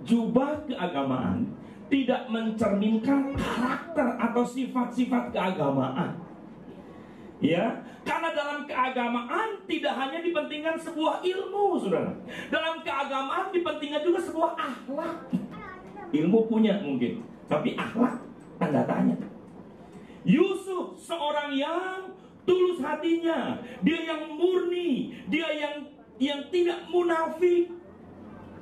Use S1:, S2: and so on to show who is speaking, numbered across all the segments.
S1: Jubah keagamaan tidak mencerminkan karakter atau sifat-sifat keagamaan. Ya, karena dalam keagamaan tidak hanya dipentingkan sebuah ilmu, saudara. Dalam keagamaan dipentingkan juga sebuah akhlak. Ilmu punya mungkin, tapi akhlak tanda tanya. Yusuf seorang yang tulus hatinya, dia yang murni, dia yang tidak munafik.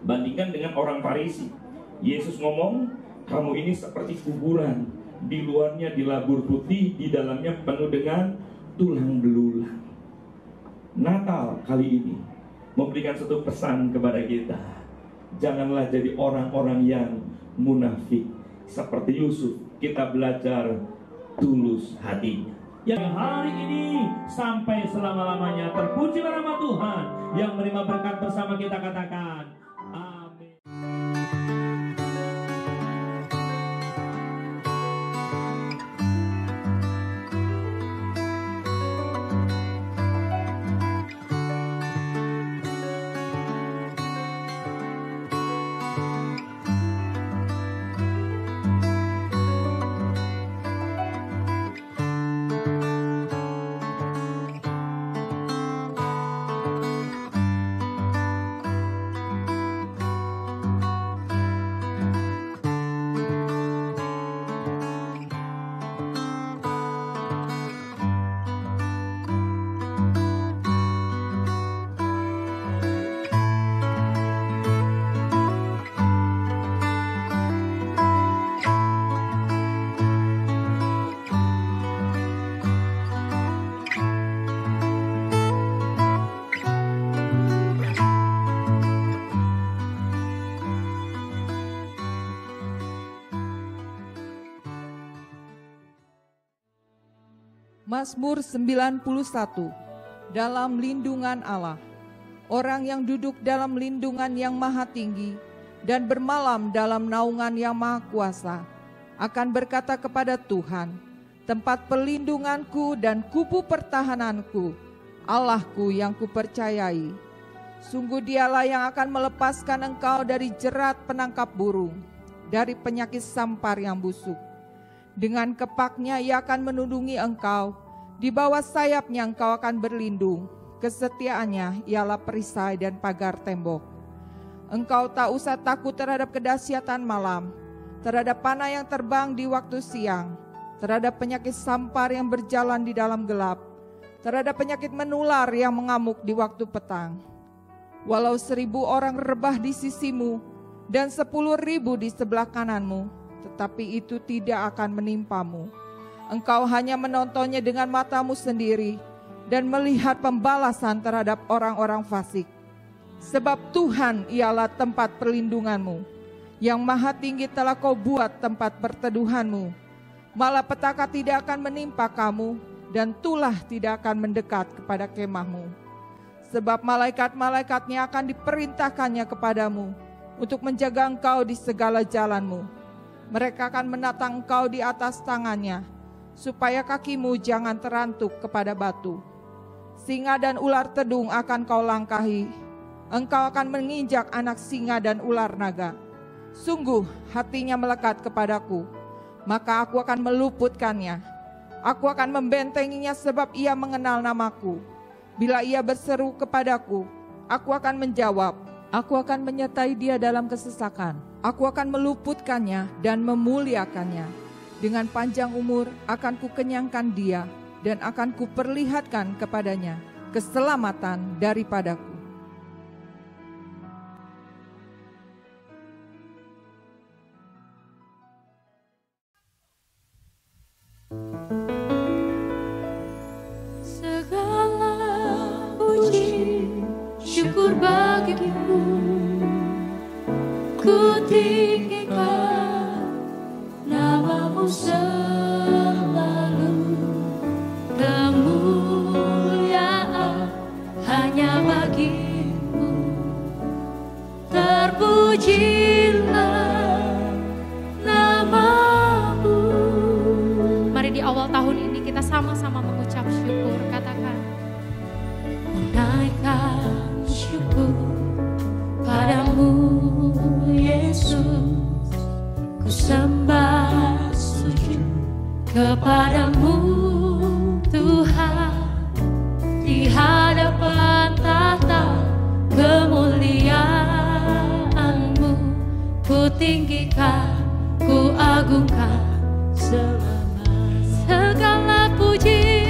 S1: Bandingkan dengan orang Farisi. Yesus ngomong, kamu ini seperti kuburan, di luarnya dilabur putih, di dalamnya penuh dengan tulang belulang. Natal kali ini memberikan satu pesan kepada kita. Janganlah jadi orang-orang yang munafik. Seperti Yusuf, kita belajar tulus hatinya. Yang hari ini sampai selama-lamanya terpujilah nama Tuhan. Yang menerima berkat bersama kita katakan amin.
S2: Mazmur 91. Dalam lindungan Allah. Orang yang duduk dalam lindungan yang maha tinggi dan bermalam dalam naungan yang maha kuasa akan berkata kepada Tuhan, tempat perlindunganku dan kubu pertahananku, Allahku yang kupercayai. Sungguh dialah yang akan melepaskan engkau dari jerat penangkap burung, dari penyakit sampar yang busuk. Dengan kepaknya ia akan menundungi engkau, di bawah sayapnya engkau akan berlindung. Kesetiaannya ialah perisai dan pagar tembok. Engkau tak usah takut terhadap kedahsyatan malam, terhadap panah yang terbang di waktu siang, terhadap penyakit sampar yang berjalan di dalam gelap, terhadap penyakit menular yang mengamuk di waktu petang. Walau 1.000 orang rebah di sisimu dan 10.000 di sebelah kananmu, tetapi itu tidak akan menimpamu. Engkau hanya menontonnya dengan matamu sendiri dan melihat pembalasan terhadap orang-orang fasik. Sebab Tuhan ialah tempat perlindunganmu, yang maha tinggi telah kau buat tempat perteduhanmu. Malapetaka tidak akan menimpa kamu, dan tulah tidak akan mendekat kepada kemahmu. Sebab malaikat-malaikatnya akan diperintahkannya kepadamu untuk menjaga engkau di segala jalanmu. Mereka akan menatang engkau di atas tangannya, supaya kakimu jangan terantuk kepada batu. Singa dan ular tedung akan kau langkahi, engkau akan menginjak anak singa dan ular naga. Sungguh hatinya melekat kepadaku, maka aku akan meluputkannya. Aku akan membentenginya sebab ia mengenal namaku. Bila ia berseru kepadaku, aku akan menjawab. Aku akan menyertai dia dalam kesesakan. Aku akan meluputkannya dan memuliakannya. Dengan panjang umur akan kukenyangkan dia dan akan kuperlihatkan kepadanya keselamatan daripadaku.
S3: Syukur bagimu, ku tinggikan namamu selalu. Kemuliaan hanya bagimu, terpujilah namamu. Mari di awal tahun ini kita sama-sama mengucap syukur, katakan. Menaikkan syukur padamu Yesus, ku sembah sujud kepadamu Tuhan, di hadapan tahta kemuliaan-Mu, ku tinggikan, ku agungkan selama segala puji,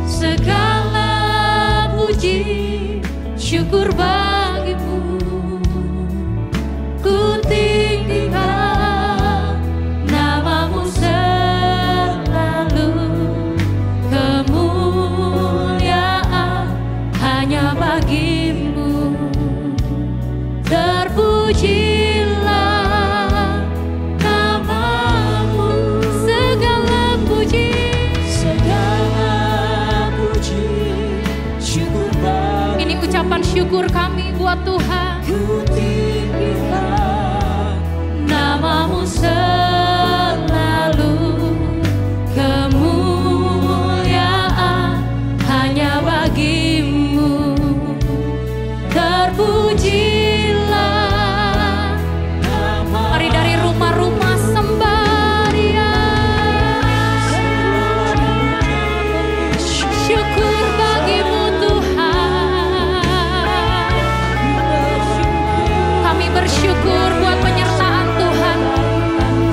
S3: segala puji, syukur bagimu, ku tinggikan namamu selalu. Kemuliaan hanya bagimu, terpujilah namamu. Segala puji, syukur bagimu. Ini ucapan syukur kami buat Tuhan. Ku tinggikan namamu selalu. Kemuliaan hanya bagimu, terpujilah. Mari dari rumah-rumah sembah Dia. Syukur bagimu Tuhan. Kami bersyukur buat penyertaan Tuhan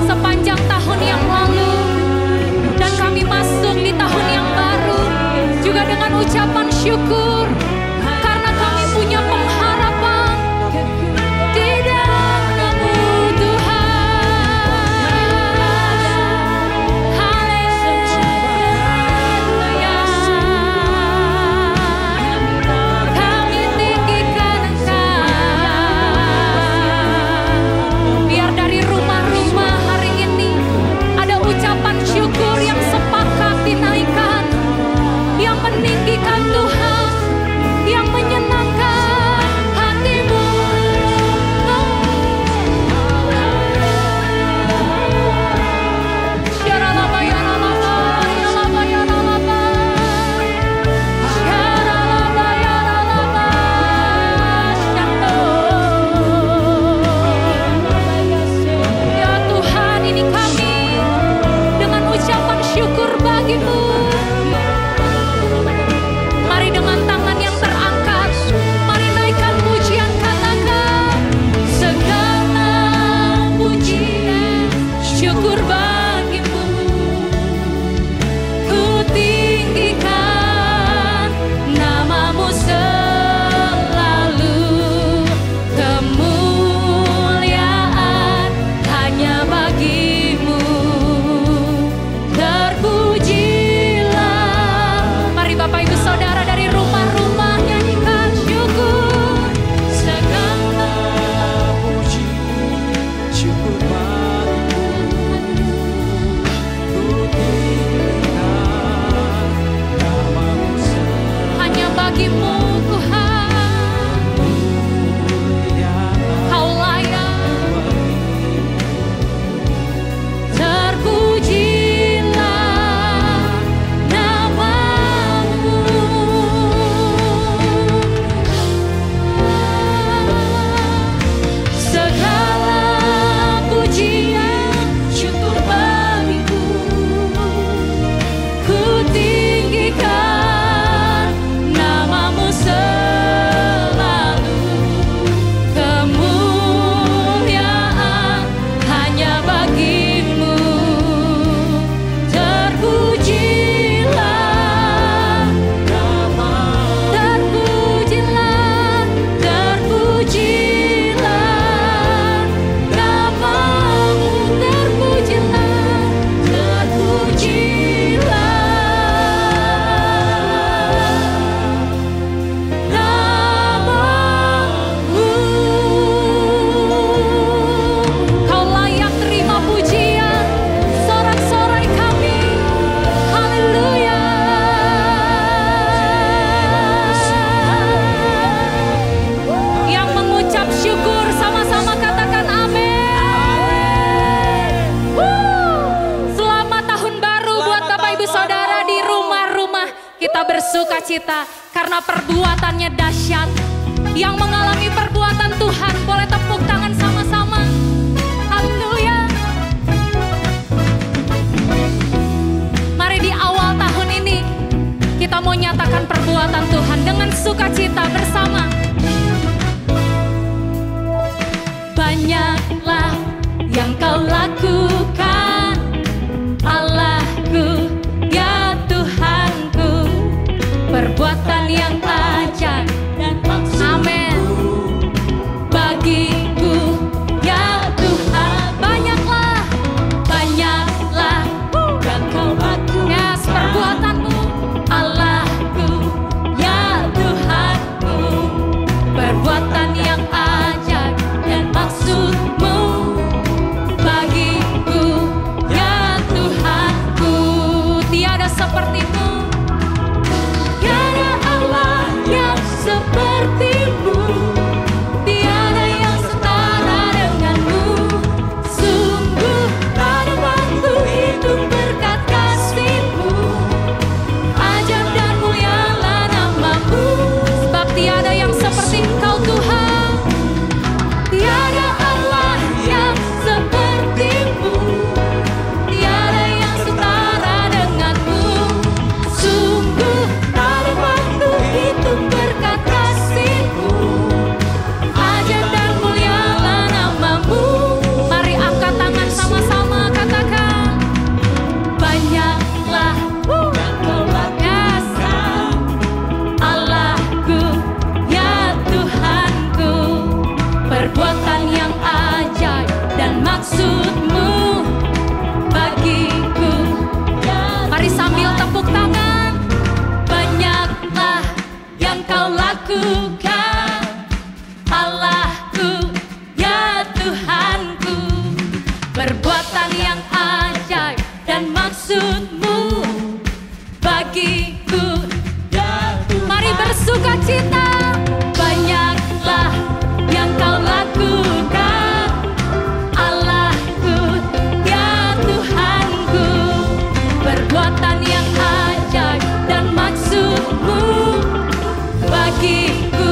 S3: sepanjang tahun yang lalu, dan kami masuk di tahun yang baru juga dengan ucapan syukur, karena kami punya pengharapan di dalam-Mu Tuhan. Haleluya. Kami tinggikan Engkau. Biar dari rumah-rumah hari ini ada ucapan syukur yang sepakat dinaikkan, yang meninggikan Tuhan. kita bersuka cita karena perbuatannya dahsyat. Yang mengalami perbuatan Tuhan boleh tepuk tangan sama-sama. Haleluya. Mari di awal tahun ini kita mau nyatakan perbuatan Tuhan dengan sukacita bersama. Banyaklah yang kau lakukan, Allahku, ya Tuhanku, perbuatan yang ajaib dan amin bagiku, ya Tuhan. Banyaklah yang kau lakukan, yes, perbuatanmu, Allahku, ya Tuhanku, perbuatan yang ajaib dan maksudmu bagiku, ya Tuhanku. Tiada sepertimu, tiada Allah yang sepertimu, tiada yang setara denganmu. Sungguh tak ada waktu hidup berkat kasih-Mu, ajaib dan mulialah nama-Mu. Sebab tiada yang seperti Engkau Tuhan, tiada Allah yang seperti-Mu, tiada yang setara denganmu. Sungguh tak ada waktu hidup berkat kasih-Mu, ajaib dan mulialah nama-Mu. Mari angkat tangan sama-sama, katakan, banyaklah yang kau lakukan, Allahku, ya Tuhanku, perbuatan yang ajaib dan maksud-Mu bagiku. Mari sambil tepuk tangan. Banyaklah yang kau lakukan, Allahku, ya Tuhanku, perbuatan yang ajaib dan maksud-Mu bagiku. Mari bersuka cita. Banyaklah yang kau lakukan, Allahku, ya Tuhanku, perbuatan yang ajaib dan maksud-Mu bagiku.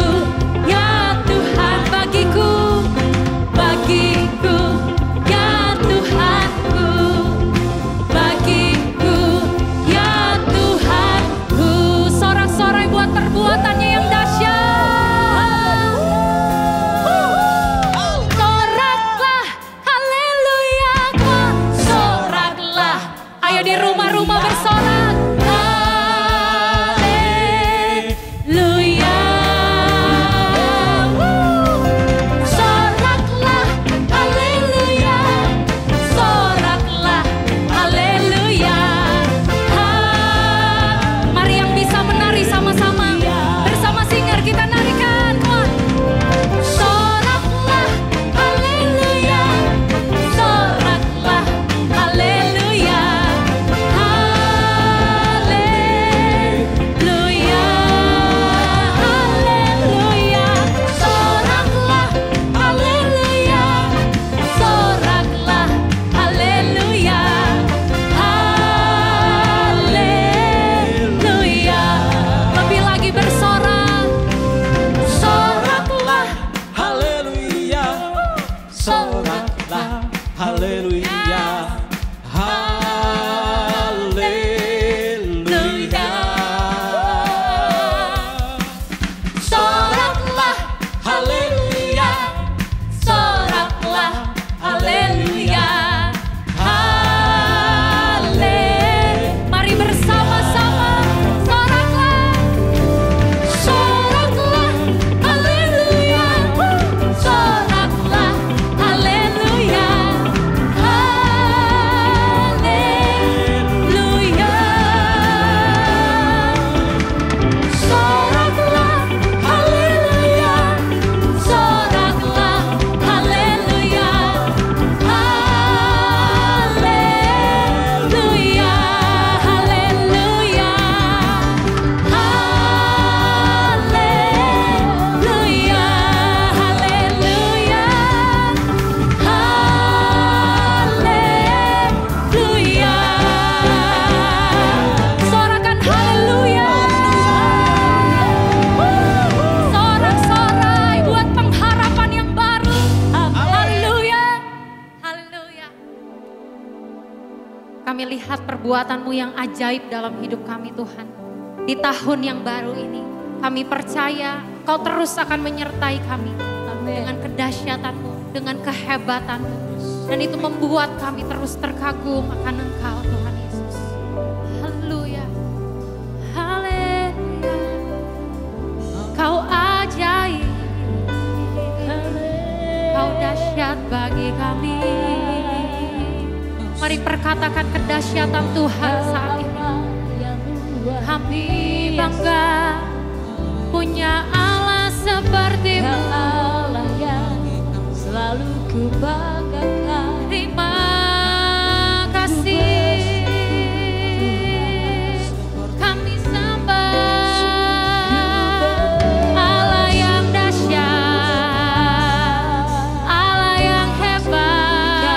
S3: perbuatan-Mu yang ajaib dalam hidup kami Tuhan. Di tahun yang baru ini, kami percaya Kau terus akan menyertai kami. Dengan kedahsyatan-Mu, dengan kehebatan-Mu. Dan itu membuat kami terus terkagum akan Engkau Tuhan Yesus. Haleluya. Haleluya. Kau ajaib. Kau dahsyat bagi kami. Mari perkatakan kedahsyatan Tuhan saat ini. Kami bangga punya Allah seperti-Mu. Allah yang selalu ku banggakan. Terima kasih. Kami sembah Allah yang dahsyat, Allah yang hebat.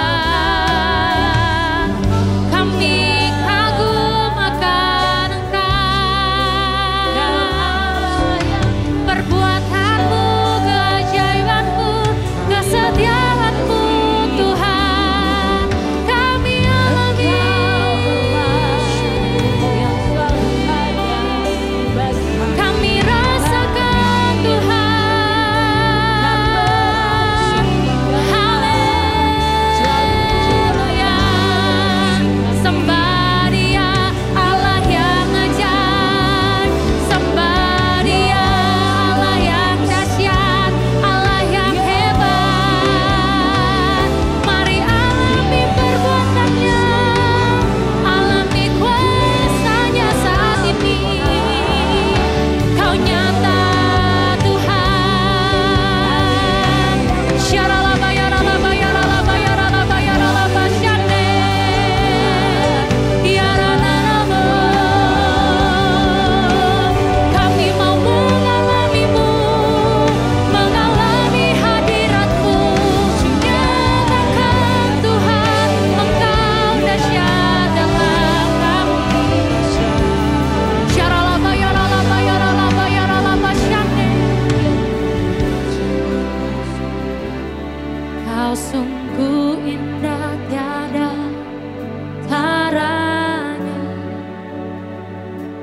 S3: Kami kagum akan Engkau. Perbuatan-Mu, keajaiban-Mu, kesetiaan-Mu Tuhan, kami alami. Kami rasakan Tuhan. Haleluya. Sembah Dia Allah yang ajaib, sembah Dia Allah yang dahsyat, Allah yang hebat. Mari alami perbuatan-Nya, alami kuasa-Nya saat ini. Kau nyata Tuhan. Syaralaba yaralaba yaralaba yaralaba yaralaba syane. Yaranaramo. Kami mau mengalami-Mu, mengalami hadirat-Mu. Nyatakan Tuhan, Engkau dahsyat dalam kami. Syaralaba yaralaba yaralaba yaralaba syane. Kau sungguh indah tiada taranya,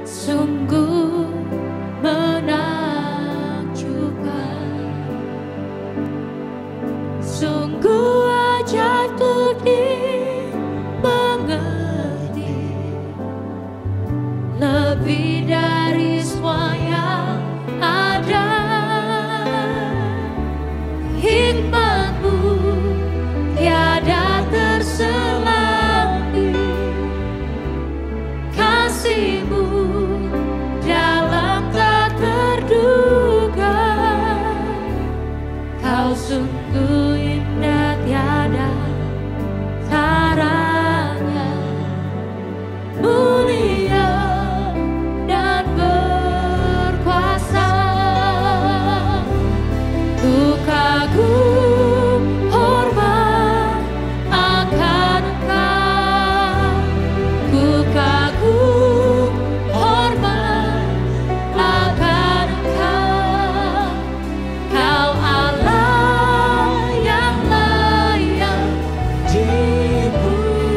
S3: sungguh menakjubkan, sungguh ajaib untuk dimengerti, lebih dari semua yang ada. Hikmat-Mu tiada terselami, kasih-Mu dalam tak terduga. Kau sungguh indah tiada taranya, mulia dan berkuasa. Ku kagum hormat akan Engkau. Ku kagum hormat akan Engkau. Kau Allah yang layak dipuji.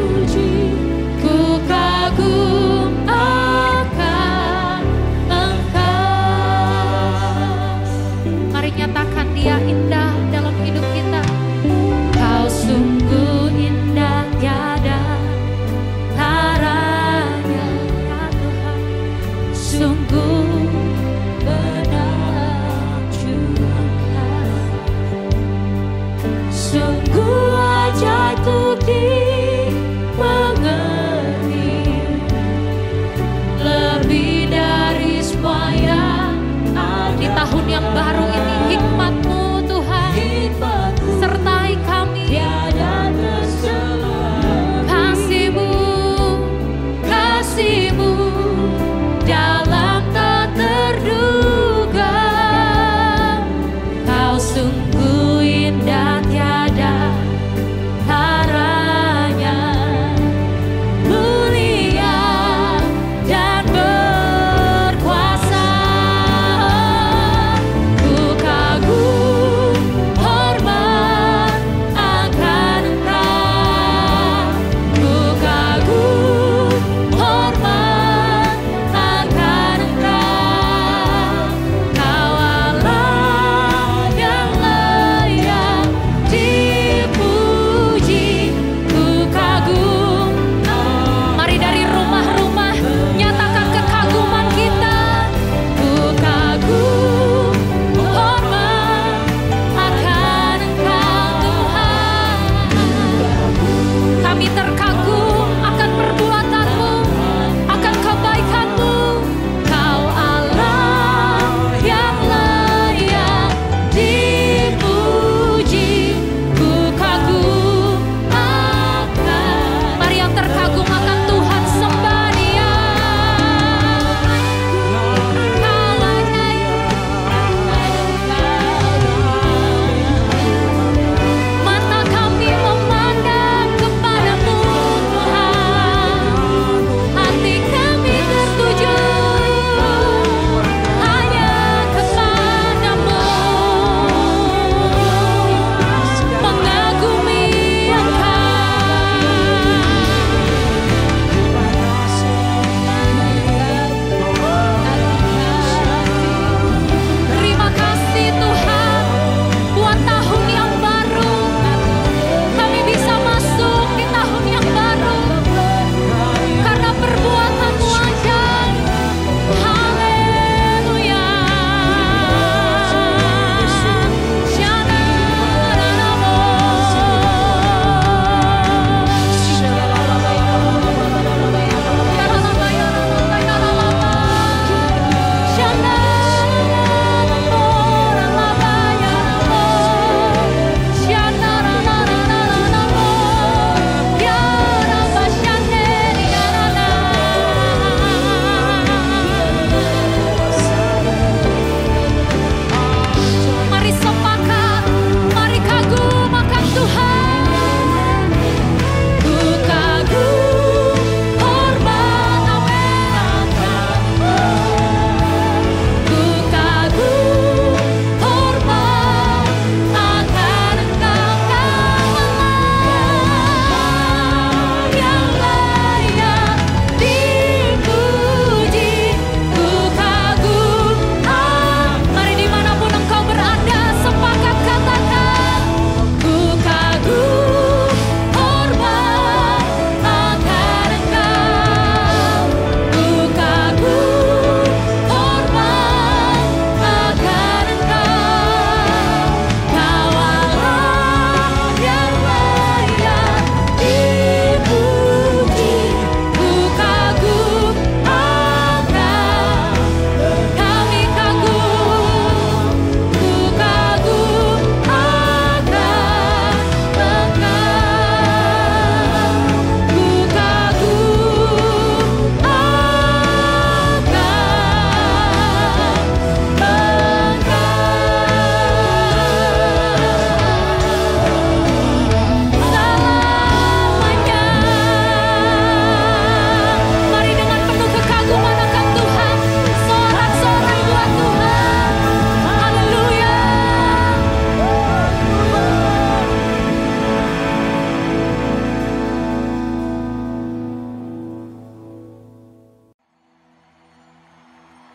S3: Ku kagum akan Engkau. Mari nyatakan Dia indah dalam hidup kita. Kau sungguh indah tiada taranya, ya Tuhan. Sungguh menakjubkan, sungguh ajaib untuk dimengerti, lebih dari semua yang ada. Di tahun yang baru ini, hikmat-Mu Tuhan sertai kami. Kasih-Mu, kasih-Mu dalam tak terduga. Kau sungguh indah tiada taranya, mulia dan berkuasa. Ku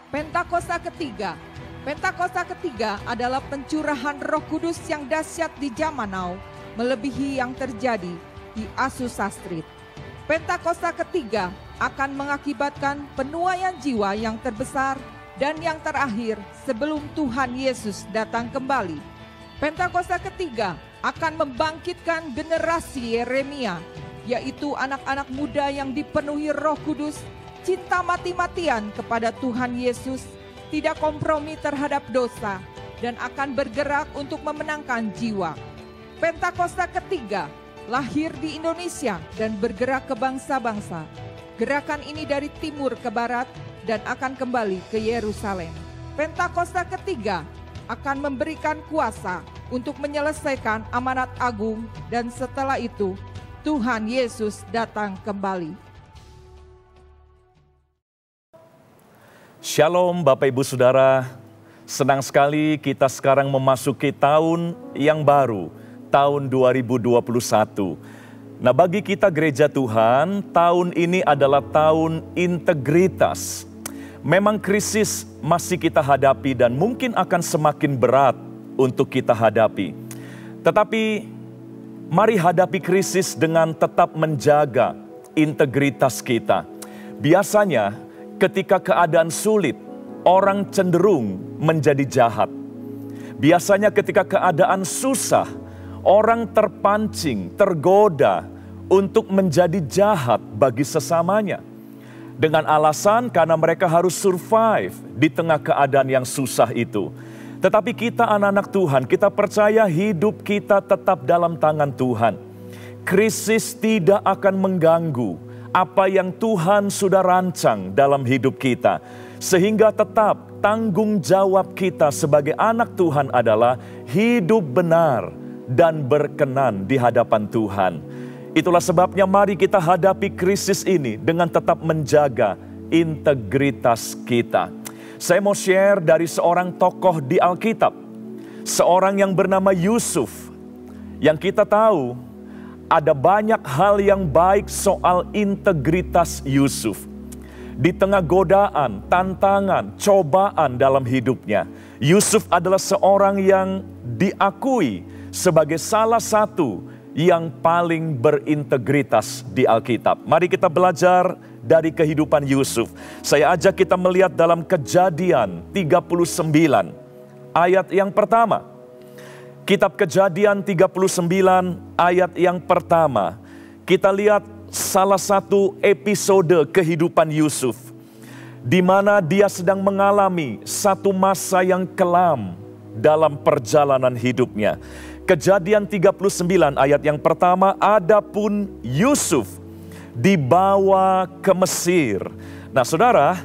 S2: Pentakosta ketiga. Pentakosta ketiga adalah pencurahan Roh Kudus yang dahsyat di zaman now, melebihi yang terjadi di Azusa Street. Pentakosta ketiga akan mengakibatkan penuaian jiwa yang terbesar dan yang terakhir sebelum Tuhan Yesus datang kembali. Pentakosta ketiga akan membangkitkan generasi Yeremia, yaitu anak-anak muda yang dipenuhi Roh Kudus, cinta mati-matian kepada Tuhan Yesus, tidak kompromi terhadap dosa, dan akan bergerak untuk memenangkan jiwa. Pentakosta ketiga lahir di Indonesia dan bergerak ke bangsa-bangsa. Gerakan ini dari timur ke barat dan akan kembali ke Yerusalem. Pentakosta ketiga akan memberikan kuasa untuk menyelesaikan amanat agung, dan setelah itu Tuhan Yesus datang kembali.
S4: Shalom Bapak Ibu Saudara, senang sekali kita sekarang memasuki tahun yang baru, tahun 2021. Nah, bagi kita gereja Tuhan, tahun ini adalah tahun integritas. Memang krisis masih kita hadapi dan mungkin akan semakin berat untuk kita hadapi. Tetapi mari hadapi krisis dengan tetap menjaga integritas kita. Biasanya ketika keadaan sulit, orang cenderung menjadi jahat. Biasanya ketika keadaan susah, orang terpancing, tergoda untuk menjadi jahat bagi sesamanya. Dengan alasan karena mereka harus survive di tengah keadaan yang susah itu. Tetapi kita anak-anak Tuhan, kita percaya hidup kita tetap dalam tangan Tuhan. Krisis tidak akan mengganggu apa yang Tuhan sudah rancang dalam hidup kita. Sehingga tetap tanggung jawab kita sebagai anak Tuhan adalah hidup benar dan berkenan di hadapan Tuhan. Itulah sebabnya mari kita hadapi krisis ini dengan tetap menjaga integritas kita. Saya mau share dari seorang tokoh di Alkitab. Seorang yang bernama Yusuf. Yang kita tahu ada banyak hal yang baik soal integritas Yusuf. Di tengah godaan, tantangan, cobaan dalam hidupnya, Yusuf adalah seorang yang diakui sebagai salah satu yang paling berintegritas di Alkitab. Mari kita belajar dari kehidupan Yusuf. Saya ajak kita melihat dalam Kejadian 39 ayat yang pertama. Kitab Kejadian 39 ayat yang pertama. Kita lihat salah satu episode kehidupan Yusuf, di mana dia sedang mengalami satu masa yang kelam dalam perjalanan hidupnya. Kejadian 39 ayat yang pertama, adapun Yusuf dibawa ke Mesir. Nah saudara,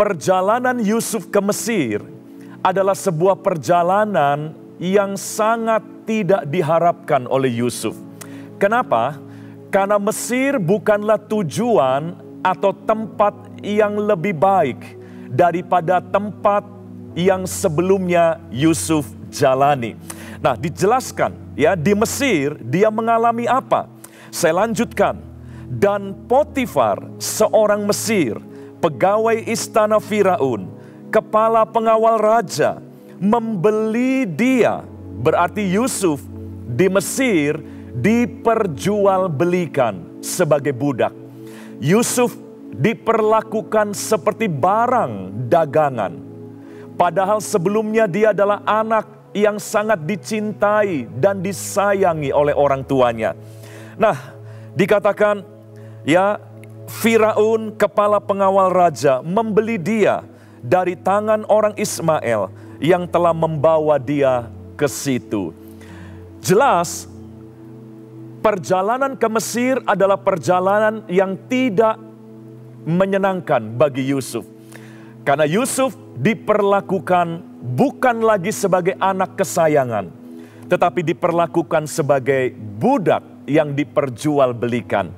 S4: perjalanan Yusuf ke Mesir adalah sebuah perjalanan yang sangat tidak diharapkan oleh Yusuf. Kenapa? Karena Mesir bukanlah tujuan atau tempat yang lebih baik daripada tempat yang sebelumnya Yusuf jalani. Nah, dijelaskan ya, di Mesir dia mengalami apa? Saya lanjutkan. Dan Potifar, seorang Mesir, pegawai istana Firaun, kepala pengawal raja, membeli dia, berarti Yusuf di Mesir diperjualbelikan sebagai budak. Yusuf diperlakukan seperti barang dagangan. Padahal sebelumnya dia adalah anak yang sangat dicintai dan disayangi oleh orang tuanya. Nah, dikatakan ya, Firaun kepala pengawal raja membeli dia dari tangan orang Ismail yang telah membawa dia ke situ. Jelas perjalanan ke Mesir adalah perjalanan yang tidak menyenangkan bagi Yusuf. Karena Yusuf diperlakukan bukan lagi sebagai anak kesayangan, tetapi diperlakukan sebagai budak yang diperjualbelikan.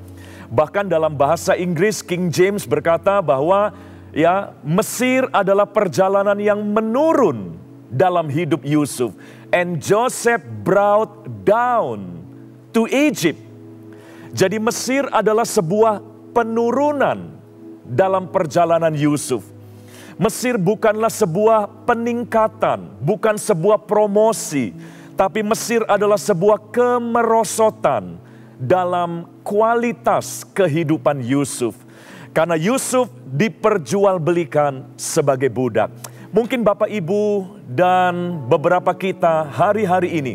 S4: Bahkan dalam bahasa Inggris, King James berkata bahwa ya, Mesir adalah perjalanan yang menurun dalam hidup Yusuf. And Joseph brought down to Egypt. Jadi Mesir adalah sebuah penurunan dalam perjalanan Yusuf. Mesir bukanlah sebuah peningkatan, bukan sebuah promosi, tapi Mesir adalah sebuah kemerosotan dalam kualitas kehidupan Yusuf. Karena Yusuf diperjualbelikan sebagai budak. Mungkin Bapak Ibu dan beberapa kita hari-hari ini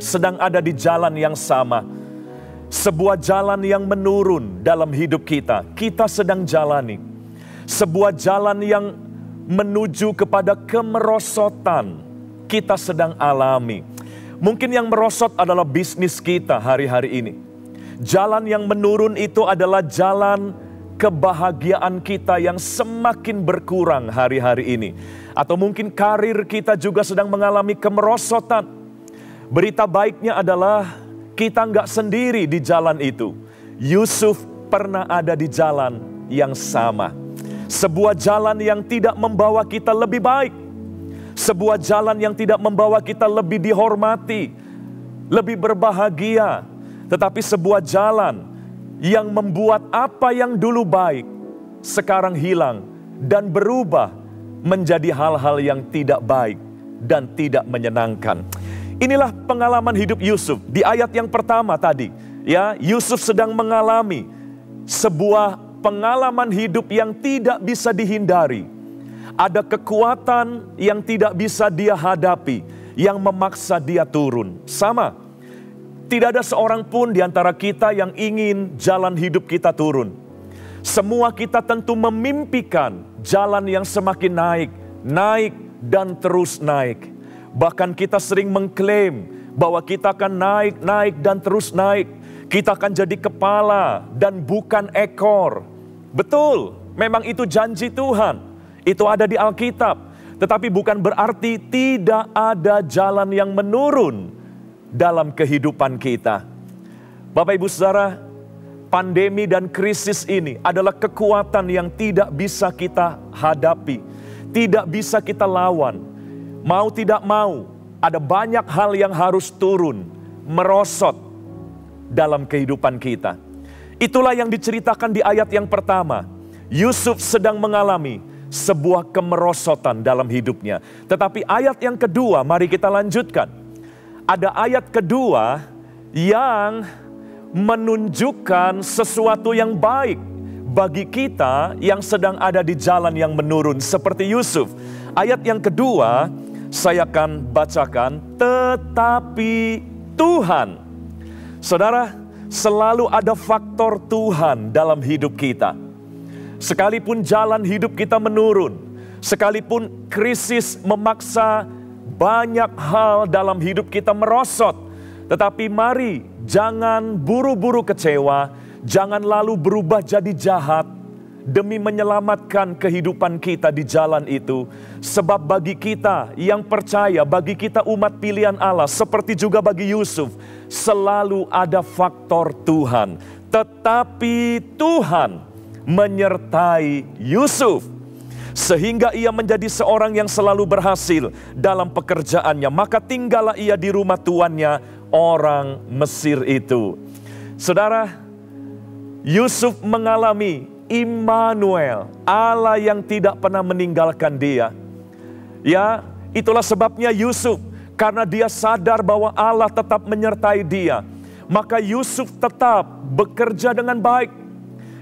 S4: sedang ada di jalan yang sama. Sebuah jalan yang menurun dalam hidup kita. Kita sedang jalani. Sebuah jalan yang menuju kepada kemerosotan kita sedang alami. Mungkin yang merosot adalah bisnis kita hari-hari ini. Jalan yang menurun itu adalah jalan kebahagiaan kita yang semakin berkurang hari-hari ini. Atau mungkin karir kita juga sedang mengalami kemerosotan. Berita baiknya adalah kita nggak sendiri di jalan itu. Yusuf pernah ada di jalan yang sama. Sebuah jalan yang tidak membawa kita lebih baik. Sebuah jalan yang tidak membawa kita lebih dihormati, lebih berbahagia. Tetapi sebuah jalan yang membuat apa yang dulu baik sekarang hilang dan berubah menjadi hal-hal yang tidak baik dan tidak menyenangkan. Inilah pengalaman hidup Yusuf di ayat yang pertama tadi. Ya, Yusuf sedang mengalami sebuah pengalaman hidup yang tidak bisa dihindari. Ada kekuatan yang tidak bisa dia hadapi, yang memaksa dia turun. Sama, tidak ada seorang pun di antara kita yang ingin jalan hidup kita turun. Semua kita tentu memimpikan jalan yang semakin naik, naik dan terus naik. Bahkan kita sering mengklaim bahwa kita akan naik, naik dan terus naik. Kita akan jadi kepala dan bukan ekor. Betul, memang itu janji Tuhan. Itu ada di Alkitab. Tetapi bukan berarti tidak ada jalan yang menurun dalam kehidupan kita. Bapak Ibu Saudara, pandemi dan krisis ini adalah kekuatan yang tidak bisa kita hadapi. Tidak bisa kita lawan. Mau tidak mau, ada banyak hal yang harus turun, merosot dalam kehidupan kita. Itulah yang diceritakan di ayat yang pertama. Yusuf sedang mengalami sebuah kemerosotan dalam hidupnya. Tetapi ayat yang kedua, mari kita lanjutkan. Ada ayat kedua yang menunjukkan sesuatu yang baik bagi kita yang sedang ada di jalan yang menurun seperti Yusuf. Ayat yang kedua saya akan bacakan, tetapi Tuhan. Saudara, selalu ada faktor Tuhan dalam hidup kita. Sekalipun jalan hidup kita menurun, sekalipun krisis memaksa banyak hal dalam hidup kita merosot, tetapi mari jangan buru-buru kecewa, jangan lalu berubah jadi jahat demi menyelamatkan kehidupan kita di jalan itu. Sebab bagi kita yang percaya, bagi kita umat pilihan Allah, seperti juga bagi Yusuf, selalu ada faktor Tuhan. Tetapi Tuhan menyertai Yusuf sehingga ia menjadi seorang yang selalu berhasil dalam pekerjaannya. Maka tinggallah ia di rumah tuannya, orang Mesir itu. Saudara, Yusuf mengalami Immanuel, Allah yang tidak pernah meninggalkan dia. Ya, itulah sebabnya Yusuf, karena dia sadar bahwa Allah tetap menyertai dia, maka Yusuf tetap bekerja dengan baik.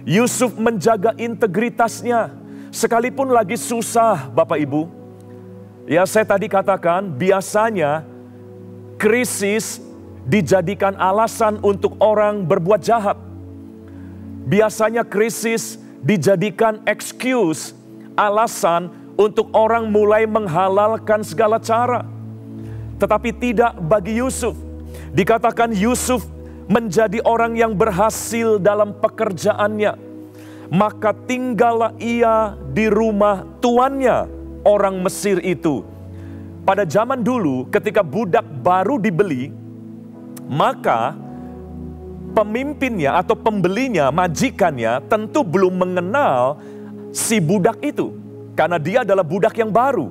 S4: Yusuf menjaga integritasnya, sekalipun lagi susah, Bapak Ibu. Ya, saya tadi katakan, biasanya krisis dijadikan alasan untuk orang berbuat jahat. Biasanya krisis dijadikan excuse, alasan untuk orang mulai menghalalkan segala cara. Tetapi tidak bagi Yusuf. Dikatakan Yusuf menjadi orang yang berhasil dalam pekerjaannya. Maka tinggallah ia di rumah tuannya, orang Mesir itu. Pada zaman dulu ketika budak baru dibeli, maka pemimpinnya atau pembelinya, majikannya tentu belum mengenal si budak itu. Karena dia adalah budak yang baru.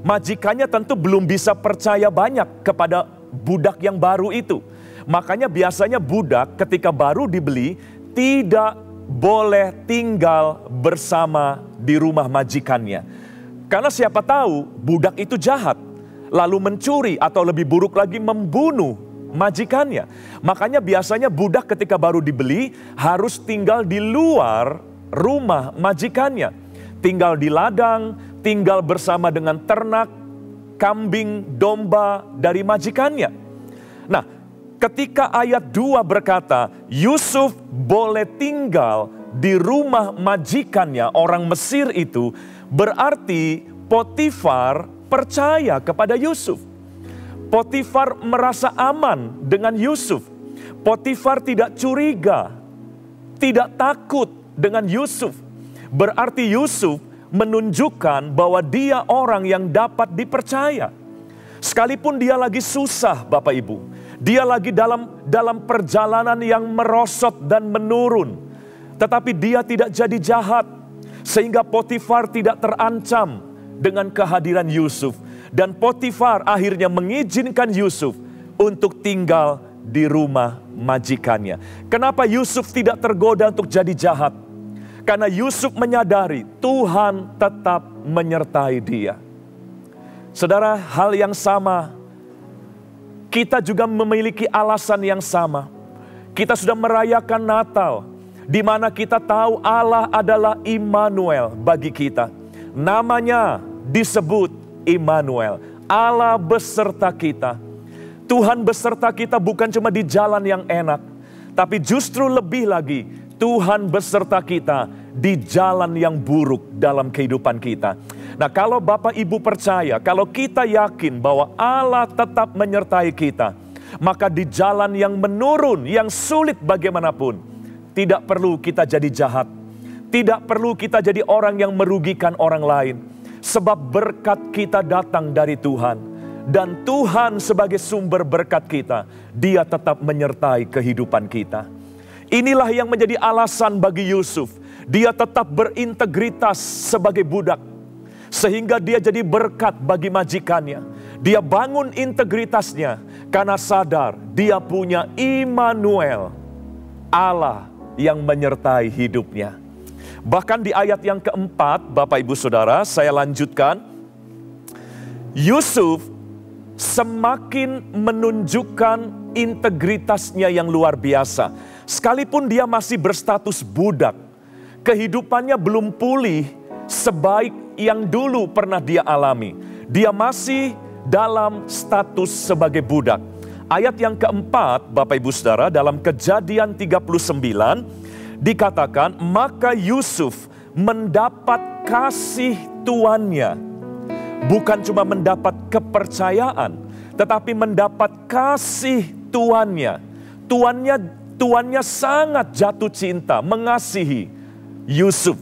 S4: Majikannya tentu belum bisa percaya banyak kepada budak yang baru itu. Makanya biasanya budak ketika baru dibeli tidak boleh tinggal bersama di rumah majikannya. Karena siapa tahu budak itu jahat, lalu mencuri atau lebih buruk lagi membunuh majikannya. Makanya biasanya budak ketika baru dibeli harus tinggal di luar rumah majikannya. Tinggal di ladang, tinggal bersama dengan ternak, kambing, domba dari majikannya. Nah, ketika ayat 2 berkata, Yusuf boleh tinggal di rumah majikannya, orang Mesir itu, berarti Potifar percaya kepada Yusuf. Potifar merasa aman dengan Yusuf. Potifar tidak curiga, tidak takut dengan Yusuf. Berarti Yusuf menunjukkan bahwa dia orang yang dapat dipercaya. Sekalipun dia lagi susah, Bapak Ibu. Dia lagi dalam perjalanan yang merosot dan menurun. Tetapi dia tidak jadi jahat. Sehingga Potifar tidak terancam dengan kehadiran Yusuf. Dan Potifar akhirnya mengizinkan Yusuf untuk tinggal di rumah majikannya. Kenapa Yusuf tidak tergoda untuk jadi jahat? Karena Yusuf menyadari Tuhan tetap menyertai dia. Saudara, hal yang sama, kita juga memiliki alasan yang sama. Kita sudah merayakan Natal, di mana kita tahu Allah adalah Immanuel bagi kita. Namanya disebut Immanuel, Allah beserta kita. Tuhan beserta kita bukan cuma di jalan yang enak, tapi justru lebih lagi, Tuhan beserta kita di jalan yang buruk dalam kehidupan kita. Nah, kalau Bapak Ibu percaya, kalau kita yakin bahwa Allah tetap menyertai kita, maka di jalan yang menurun, yang sulit bagaimanapun, tidak perlu kita jadi jahat. Tidak perlu kita jadi orang yang merugikan orang lain. Sebab berkat kita datang dari Tuhan. Dan Tuhan sebagai sumber berkat kita, Dia tetap menyertai kehidupan kita. Inilah yang menjadi alasan bagi Yusuf. Dia tetap berintegritas sebagai budak. Sehingga dia jadi berkat bagi majikannya. Dia bangun integritasnya karena sadar dia punya Immanuel, Allah yang menyertai hidupnya. Bahkan di ayat yang keempat, Bapak Ibu Saudara, saya lanjutkan. Yusuf semakin menunjukkan integritasnya yang luar biasa. Sekalipun dia masih berstatus budak, kehidupannya belum pulih sebaik yang dulu pernah dia alami. Dia masih dalam status sebagai budak. Ayat yang keempat, Bapak Ibu Saudara, dalam Kejadian 39, dikatakan, maka Yusuf mendapat kasih tuannya. Bukan cuma mendapat kepercayaan, tetapi mendapat kasih tuannya. Tuannya sangat jatuh cinta, mengasihi Yusuf.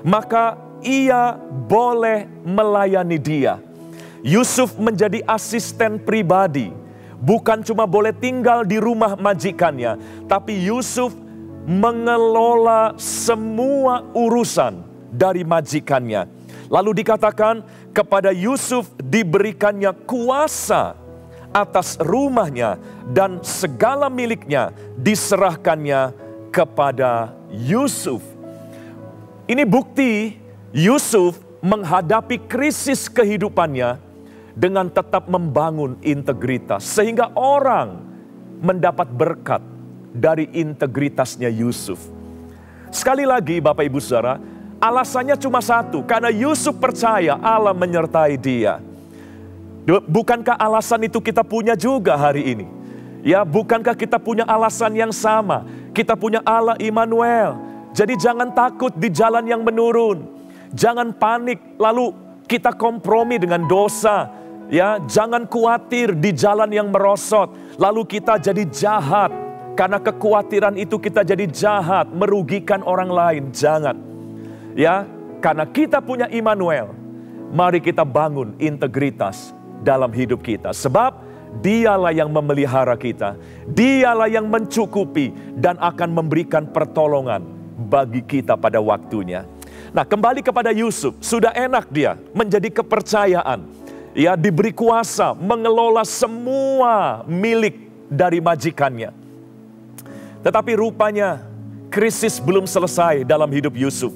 S4: Maka ia boleh melayani dia. Yusuf menjadi asisten pribadi. Bukan cuma boleh tinggal di rumah majikannya, tapi Yusuf mengelola semua urusan dari majikannya. Lalu dikatakan kepada Yusuf diberikannya kuasa atas rumahnya dan segala miliknya diserahkannya kepada Yusuf. Ini bukti Yusuf menghadapi krisis kehidupannya dengan tetap membangun integritas. Sehingga orang mendapat berkat dari integritasnya Yusuf. Sekali lagi Bapak Ibu Saudara, alasannya cuma satu, karena Yusuf percaya Allah menyertai dia. Bukankah alasan itu kita punya juga hari ini? Ya, bukankah kita punya alasan yang sama? Kita punya Allah Immanuel. Jadi jangan takut di jalan yang menurun. Jangan panik lalu kita kompromi dengan dosa. Ya, jangan khawatir di jalan yang merosot lalu kita jadi jahat. Karena kekhawatiran itu kita jadi jahat, merugikan orang lain. Jangan. Ya, karena kita punya Immanuel, mari kita bangun integritas dalam hidup kita. Sebab Dialah yang memelihara kita. Dialah yang mencukupi dan akan memberikan pertolongan bagi kita pada waktunya. Nah, kembali kepada Yusuf, sudah enak dia menjadi kepercayaan. Ya, diberi kuasa mengelola semua milik dari majikannya. Tetapi rupanya krisis belum selesai dalam hidup Yusuf.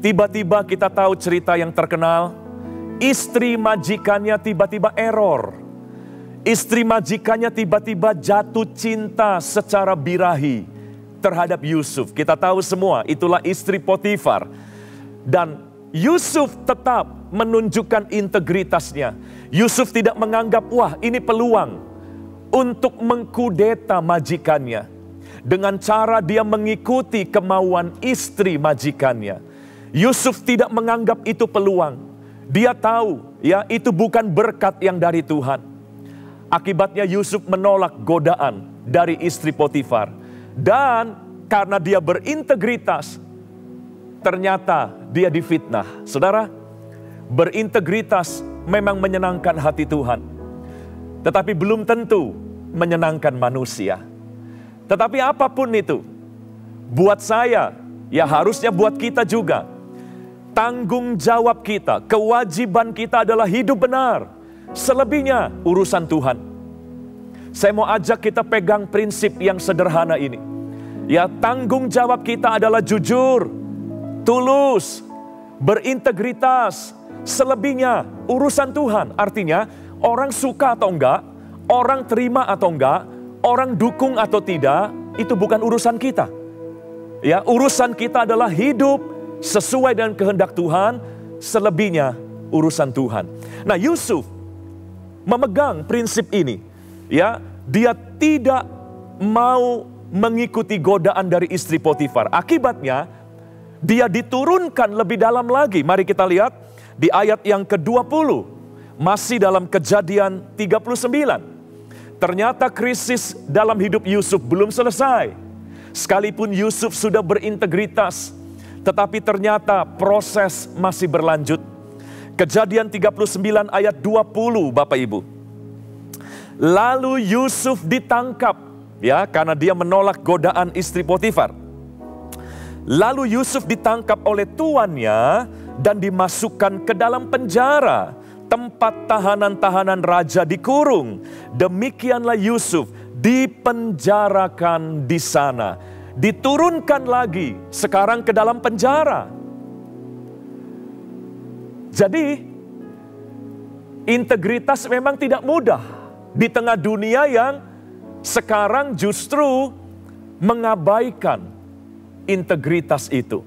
S4: tiba-tiba kita tahu cerita yang terkenal, istri majikannya tiba-tiba error. Istri majikannya tiba-tiba jatuh cinta secara birahi terhadap Yusuf. Kita tahu semua, itulah istri Potifar. Dan Yusuf tetap menunjukkan integritasnya. Yusuf tidak menganggap, wah ini peluang untuk mengkudeta majikannya. Dengan cara dia mengikuti kemauan istri majikannya. Yusuf tidak menganggap itu peluang. Dia tahu ya itu bukan berkat yang dari Tuhan. Akibatnya Yusuf menolak godaan dari istri Potifar. Dan karena dia berintegritas, ternyata dia difitnah. Saudara, berintegritas memang menyenangkan hati Tuhan. Tetapi belum tentu menyenangkan manusia. Tetapi apapun itu, buat saya, ya harusnya buat kita juga. Tanggung jawab kita, kewajiban kita adalah hidup benar. Selebihnya urusan Tuhan. Saya mau ajak kita pegang prinsip yang sederhana ini. Ya, tanggung jawab kita adalah jujur, tulus, berintegritas. Selebihnya urusan Tuhan. Artinya orang suka atau enggak, orang terima atau enggak, orang dukung atau tidak, itu bukan urusan kita. Ya, urusan kita adalah hidup sesuai dengan kehendak Tuhan. Selebihnya urusan Tuhan. Nah, Yusuf memegang prinsip ini. Ya, dia tidak mau mengikuti godaan dari istri Potifar. Akibatnya dia diturunkan lebih dalam lagi. Mari kita lihat di ayat yang ke-20. Masih dalam Kejadian 39. Ternyata krisis dalam hidup Yusuf belum selesai. Sekalipun Yusuf sudah berintegritas, tetapi ternyata proses masih berlanjut. Kejadian 39 ayat 20, Bapak Ibu. Lalu Yusuf ditangkap, ya, karena dia menolak godaan istri Potifar. Lalu Yusuf ditangkap oleh tuannya dan dimasukkan ke dalam penjara, tempat tahanan-tahanan raja dikurung. Demikianlah Yusuf dipenjarakan di sana. Diturunkan lagi, sekarang ke dalam penjara. Jadi, integritas memang tidak mudah di tengah dunia yang sekarang justru mengabaikan integritas itu.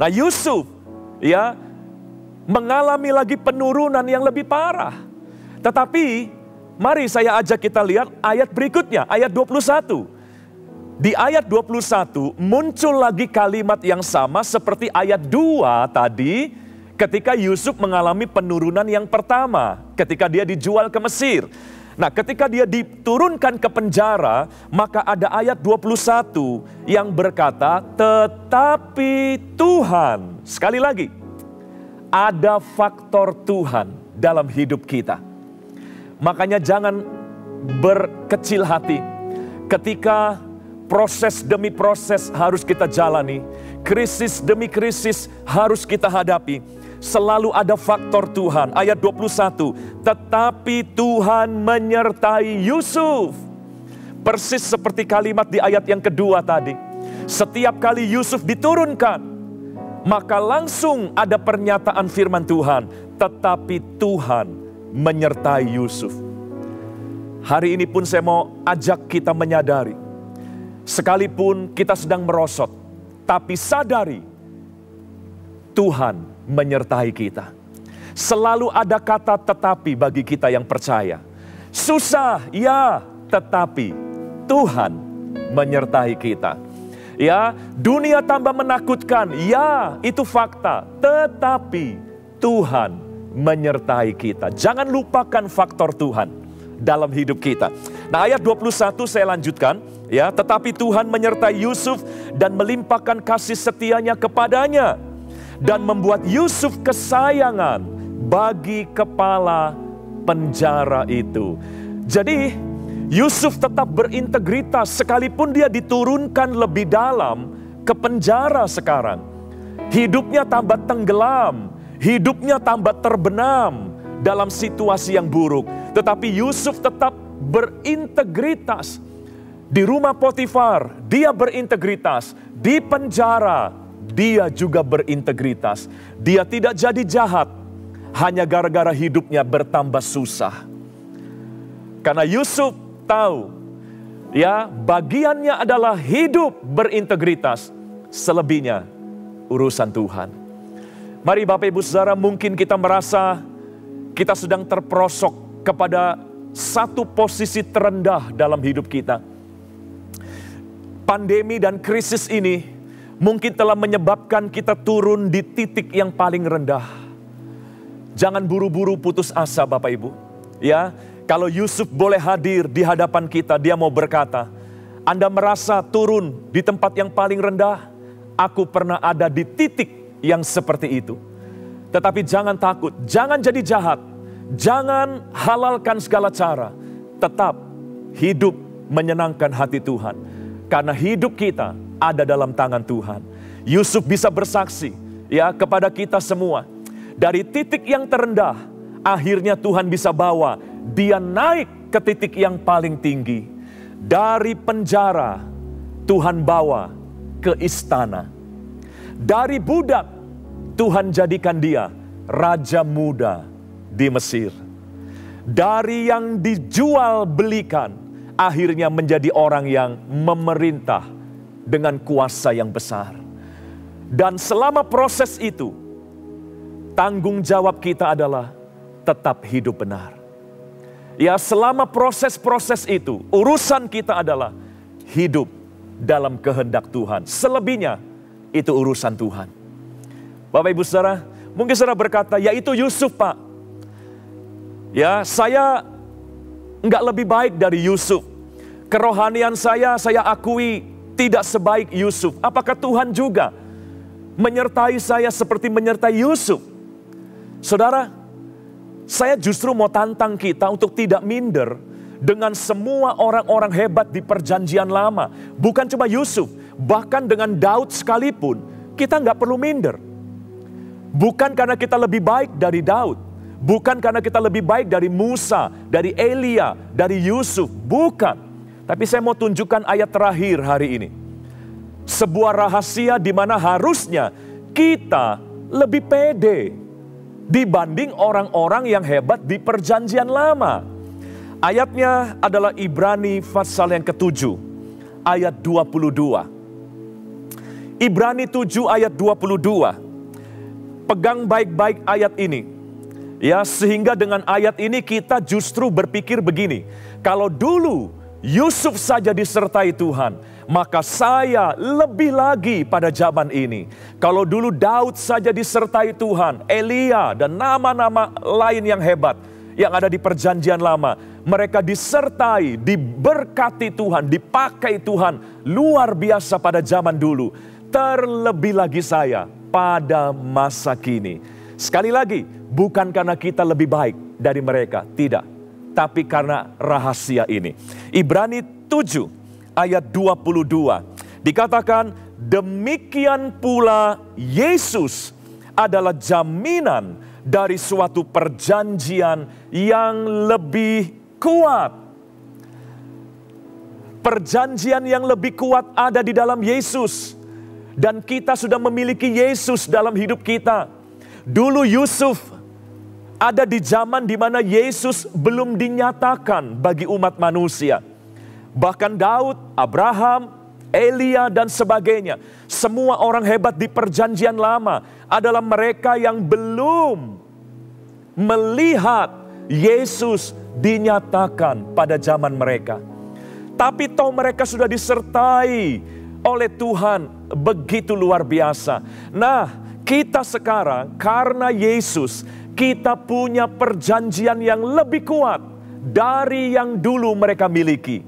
S4: Nah, Yusuf ya mengalami lagi penurunan yang lebih parah. Tetapi mari saya ajak kita lihat ayat berikutnya, ayat 21. Di ayat 21 muncul lagi kalimat yang sama seperti ayat 2 tadi ketika Yusuf mengalami penurunan yang pertama, ketika dia dijual ke Mesir. Nah, ketika dia diturunkan ke penjara, maka ada ayat 21 yang berkata, tetapi Tuhan, sekali lagi, ada faktor Tuhan dalam hidup kita. Makanya jangan berkecil hati ketika proses demi proses harus kita jalani, krisis demi krisis harus kita hadapi. Selalu ada faktor Tuhan. Ayat 21, tetapi Tuhan menyertai Yusuf. Persis seperti kalimat di ayat yang kedua tadi. Setiap kali Yusuf diturunkan, maka langsung ada pernyataan firman Tuhan, tetapi Tuhan menyertai Yusuf. Hari ini pun saya mau ajak kita menyadari, sekalipun kita sedang merosot, tapi sadari Tuhan menyertai kita. Selalu ada kata tetapi bagi kita yang percaya. Susah, ya, tetapi Tuhan menyertai kita. Ya, dunia tambah menakutkan, ya, itu fakta. Tetapi Tuhan menyertai kita. Jangan lupakan faktor Tuhan dalam hidup kita. Nah, ayat 21 saya lanjutkan, ya, tetapi Tuhan menyertai Yusuf dan melimpahkan kasih setianya kepadanya dan membuat Yusuf kesayangan bagi kepala penjara itu. Jadi Yusuf tetap berintegritas sekalipun dia diturunkan lebih dalam ke penjara sekarang. Hidupnya tambah tenggelam, hidupnya tambah terbenam dalam situasi yang buruk. Tetapi Yusuf tetap berintegritas. Di rumah Potifar dia berintegritas, di penjara dia juga berintegritas. Dia tidak jadi jahat hanya gara-gara hidupnya bertambah susah. Karena Yusuf tahu, ya, bagiannya adalah hidup berintegritas. Selebihnya urusan Tuhan. Mari Bapak Ibu Saudara, mungkin kita merasa kita sedang terperosok kepada satu posisi terendah dalam hidup kita. Pandemi dan krisis ini mungkin telah menyebabkan kita turun di titik yang paling rendah. Jangan buru-buru putus asa Bapak Ibu. Ya, kalau Yusuf boleh hadir di hadapan kita, dia mau berkata, Anda merasa turun di tempat yang paling rendah? Aku pernah ada di titik yang seperti itu. Tetapi jangan takut, jangan jadi jahat, jangan halalkan segala cara. Tetap hidup menyenangkan hati Tuhan. Karena hidup kita ada dalam tangan Tuhan. Yusuf bisa bersaksi, ya, kepada kita semua. Dari titik yang terendah, akhirnya Tuhan bisa bawa dia naik ke titik yang paling tinggi. Dari penjara, Tuhan bawa ke istana. Dari budak, Tuhan jadikan dia raja muda di Mesir. Dari yang dijual belikan, akhirnya menjadi orang yang memerintah dengan kuasa yang besar. Dan selama proses itu, tanggung jawab kita adalah tetap hidup benar. Ya, selama proses-proses itu, urusan kita adalah hidup dalam kehendak Tuhan. Selebihnya, itu urusan Tuhan. Bapak Ibu Saudara, mungkin saudara berkata, ya itu Yusuf Pak. Ya, saya enggak lebih baik dari Yusuf. Kerohanian saya akui tidak sebaik Yusuf. Apakah Tuhan juga menyertai saya seperti menyertai Yusuf? Saudara, saya justru mau tantang kita untuk tidak minder dengan semua orang-orang hebat di perjanjian lama. Bukan cuma Yusuf, bahkan dengan Daud sekalipun, kita nggak perlu minder. Bukan karena kita lebih baik dari Daud, bukan karena kita lebih baik dari Musa, dari Elia, dari Yusuf, bukan. Tapi saya mau tunjukkan ayat terakhir hari ini. Sebuah rahasia di mana harusnya kita lebih pede dibanding orang-orang yang hebat di perjanjian lama. Ayatnya adalah Ibrani pasal yang ke-7, ayat 22. Ibrani 7 ayat 22. Pegang baik-baik ayat ini. Ya, sehingga dengan ayat ini kita justru berpikir begini. Kalau dulu Yusuf saja disertai Tuhan, maka saya lebih lagi pada zaman ini. Kalau dulu Daud saja disertai Tuhan, Elia dan nama-nama lain yang hebat yang ada di perjanjian lama, mereka disertai, diberkati Tuhan, dipakai Tuhan luar biasa pada zaman dulu. Terlebih lagi saya pada masa kini. Sekali lagi, bukan karena kita lebih baik dari mereka, tidak. Tapi karena rahasia ini. Ibrani 7 ayat 22. Dikatakan, demikian pula Yesus adalah jaminan dari suatu perjanjian yang lebih kuat. Perjanjian yang lebih kuat ada di dalam Yesus. Dan kita sudah memiliki Yesus dalam hidup kita. Dulu Yusuf ada di zaman di mana Yesus belum dinyatakan bagi umat manusia. Bahkan Daud, Abraham, Elia dan sebagainya. Semua orang hebat di perjanjian lama adalah mereka yang belum melihat Yesus dinyatakan pada zaman mereka. Tapi toh mereka sudah disertai oleh Tuhan begitu luar biasa. Nah, kita sekarang karena Yesus, kita punya perjanjian yang lebih kuat dari yang dulu mereka miliki.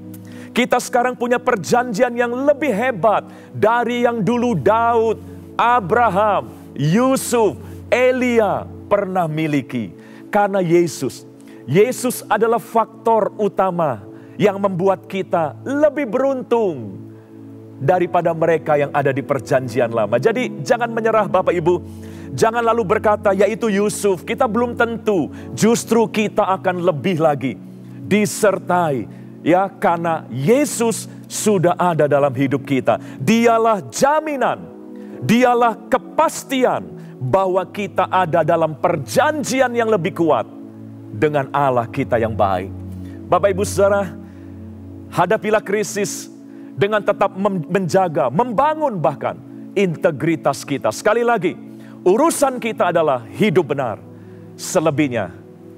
S4: Kita sekarang punya perjanjian yang lebih hebat dari yang dulu Daud, Abraham, Yusuf, Elia pernah miliki. Karena Yesus adalah faktor utama yang membuat kita lebih beruntung daripada mereka yang ada di perjanjian lama. Jadi jangan menyerah Bapak Ibu. Jangan lalu berkata, yaitu Yusuf. Kita belum tentu. Justru kita akan lebih lagi disertai. Ya, karena Yesus sudah ada dalam hidup kita. Dialah jaminan Dialah kepastian bahwa kita ada dalam perjanjian yang lebih kuat dengan Allah kita yang baik. Bapak Ibu Saudara, hadapilah krisis dengan tetap menjaga, membangun bahkan integritas kita. Sekali lagi, urusan kita adalah hidup benar. Selebihnya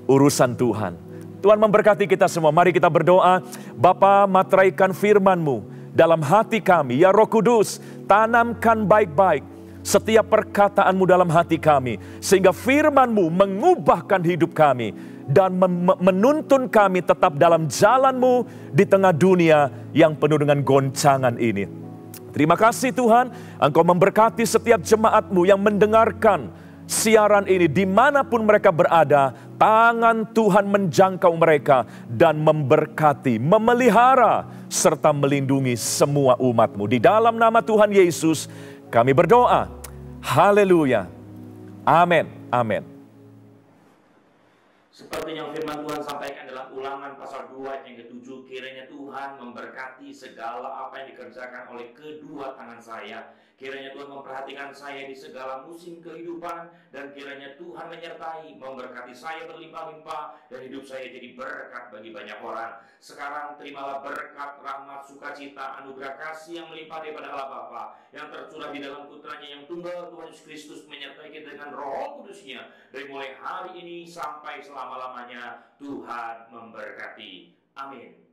S4: urusan Tuhan. Tuhan memberkati kita semua. Mari kita berdoa. Bapa, materaikan firman-Mu dalam hati kami. Ya Roh Kudus, tanamkan baik-baik setiap perkataan-Mu dalam hati kami. Sehingga firman-Mu mengubahkan hidup kami. Dan menuntun kami tetap dalam jalan-Mu di tengah dunia yang penuh dengan goncangan ini. Terima kasih Tuhan, Engkau memberkati setiap jemaat-Mu yang mendengarkan siaran ini dimanapun mereka berada. Tangan Tuhan menjangkau mereka dan memberkati, memelihara, serta melindungi semua umat-Mu. Di dalam nama Tuhan Yesus kami berdoa. Haleluya. Amin. Amin.
S1: Seperti yang firman Tuhan sampaikan dalam Ulangan pasal 2 ayat yang ke-7, kiranya Tuhan memberkati segala apa yang dikerjakan oleh kedua tangan saya. Kiranya Tuhan memperhatikan saya di segala musim kehidupan, dan kiranya Tuhan menyertai, memberkati saya berlimpah-limpah, dan hidup saya jadi berkat bagi banyak orang. Sekarang terimalah berkat, rahmat, sukacita, anugerah kasih yang melimpah daripada Allah Bapa, yang tercurah di dalam putranya yang tunggal, Tuhan Yesus Kristus, menyertai kita dengan Roh Kudus-Nya dari mulai hari ini sampai selama-lamanya. Tuhan memberkati. Amin.